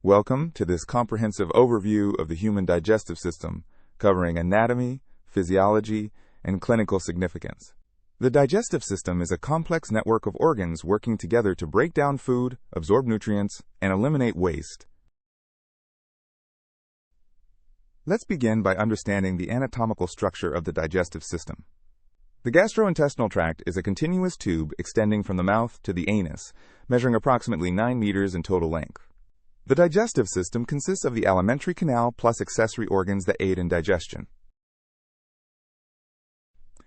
Welcome to this comprehensive overview of the human digestive system, covering anatomy, physiology, and clinical significance. The digestive system is a complex network of organs working together to break down food, absorb nutrients, and eliminate waste. Let's begin by understanding the anatomical structure of the digestive system. The gastrointestinal tract is a continuous tube extending from the mouth to the anus, measuring approximately 9 meters in total length. The digestive system consists of the alimentary canal plus accessory organs that aid in digestion.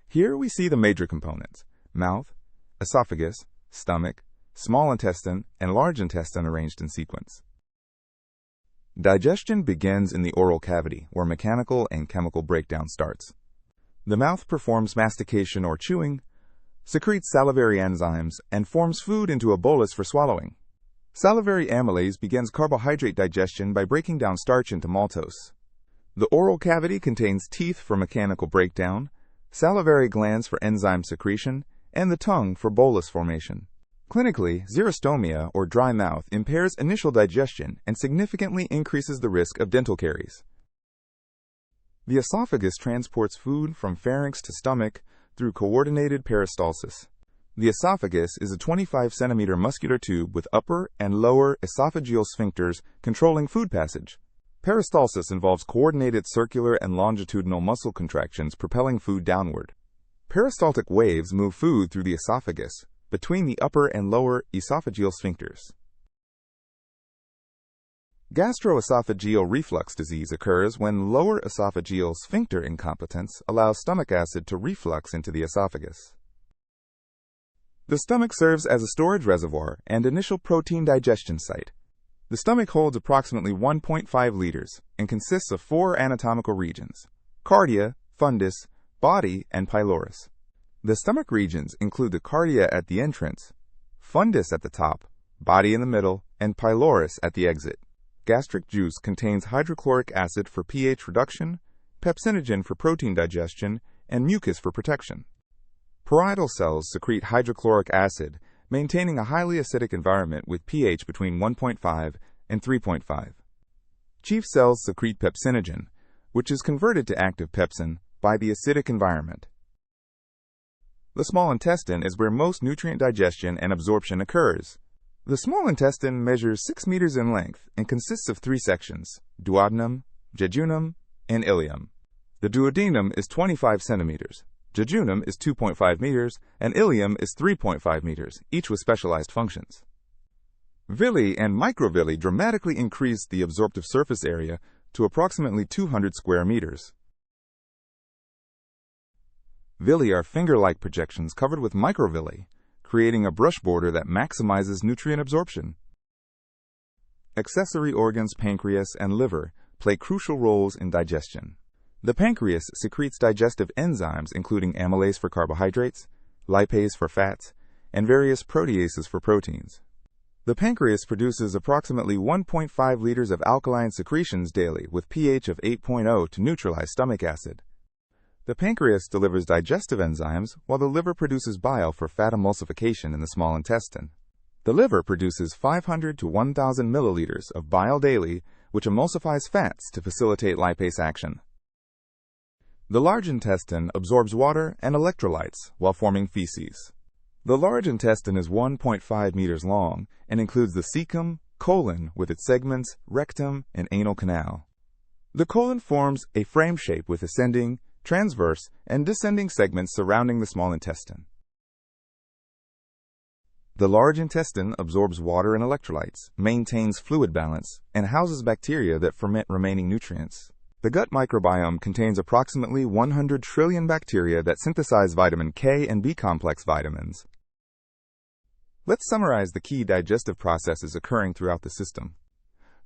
Here we see the major components: mouth, esophagus, stomach, small intestine, and large intestine arranged in sequence. Digestion begins in the oral cavity, where mechanical and chemical breakdown starts. The mouth performs mastication or chewing, secretes salivary enzymes, and forms food into a bolus for swallowing. Salivary amylase begins carbohydrate digestion by breaking down starch into maltose. The oral cavity contains teeth for mechanical breakdown, salivary glands for enzyme secretion, and the tongue for bolus formation. Clinically, xerostomia, or dry mouth, impairs initial digestion and significantly increases the risk of dental caries. The esophagus transports food from pharynx to stomach through coordinated peristalsis. The esophagus is a 25-centimeter muscular tube with upper and lower esophageal sphincters controlling food passage. Peristalsis involves coordinated circular and longitudinal muscle contractions propelling food downward. Peristaltic waves move food through the esophagus between the upper and lower esophageal sphincters. Gastroesophageal reflux disease occurs when lower esophageal sphincter incompetence allows stomach acid to reflux into the esophagus. The stomach serves as a storage reservoir and initial protein digestion site. The stomach holds approximately 1.5 liters and consists of 4 anatomical regions: cardia, fundus, body, and pylorus. The stomach regions include the cardia at the entrance, fundus at the top, body in the middle, and pylorus at the exit. Gastric juice contains hydrochloric acid for pH reduction, pepsinogen for protein digestion, and mucus for protection. Parietal cells secrete hydrochloric acid, maintaining a highly acidic environment with pH between 1.5 and 3.5. Chief cells secrete pepsinogen, which is converted to active pepsin by the acidic environment. The small intestine is where most nutrient digestion and absorption occurs. The small intestine measures 6 meters in length and consists of 3 sections: duodenum, jejunum, and ileum. The duodenum is 25 centimeters. Jejunum is 2.5 meters, and ileum is 3.5 meters, each with specialized functions. Villi and microvilli dramatically increase the absorptive surface area to approximately 200 square meters. Villi are finger-like projections covered with microvilli, creating a brush border that maximizes nutrient absorption. Accessory organs, pancreas, and liver play crucial roles in digestion. The pancreas secretes digestive enzymes including amylase for carbohydrates, lipase for fats, and various proteases for proteins. The pancreas produces approximately 1.5 liters of alkaline secretions daily with pH of 8.0 to neutralize stomach acid. The pancreas delivers digestive enzymes while the liver produces bile for fat emulsification in the small intestine. The liver produces 500 to 1,000 milliliters of bile daily, which emulsifies fats to facilitate lipase action. The large intestine absorbs water and electrolytes while forming feces. The large intestine is 1.5 meters long and includes the cecum, colon with its segments, rectum, and anal canal. The colon forms a frame shape with ascending, transverse, and descending segments surrounding the small intestine. The large intestine absorbs water and electrolytes, maintains fluid balance, and houses bacteria that ferment remaining nutrients. The gut microbiome contains approximately 100 trillion bacteria that synthesize vitamin K and B complex vitamins. Let's summarize the key digestive processes occurring throughout the system.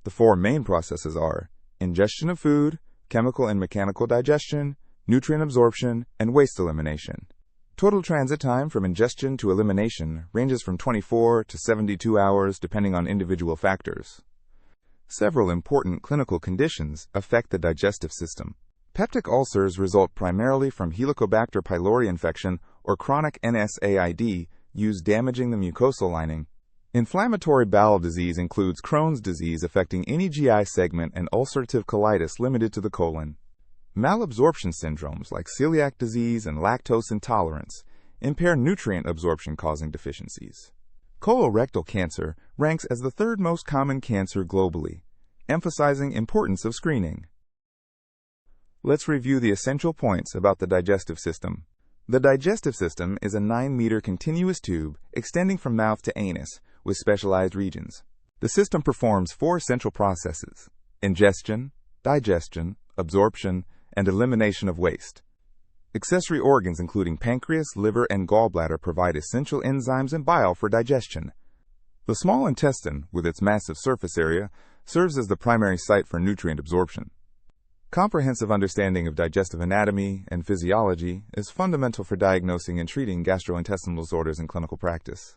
The 4 main processes are ingestion of food, chemical and mechanical digestion, nutrient absorption, and waste elimination. Total transit time from ingestion to elimination ranges from 24 to 72 hours depending on individual factors. Several important clinical conditions affect the digestive system. Peptic ulcers result primarily from Helicobacter pylori infection or chronic NSAID, damaging the mucosal lining. Inflammatory bowel disease includes Crohn's disease affecting any GI segment and ulcerative colitis limited to the colon. Malabsorption syndromes like celiac disease and lactose intolerance impair nutrient absorption causing deficiencies. Colorectal cancer ranks as the third most common cancer globally, emphasizing importance of screening. Let's review the essential points about the digestive system. The digestive system is a 9-meter continuous tube extending from mouth to anus with specialized regions. The system performs 4 central processes: ingestion, digestion, absorption, and elimination of waste. Accessory organs including pancreas, liver, and gallbladder provide essential enzymes and bile for digestion. The small intestine, with its massive surface area, serves as the primary site for nutrient absorption. Comprehensive understanding of digestive anatomy and physiology is fundamental for diagnosing and treating gastrointestinal disorders in clinical practice.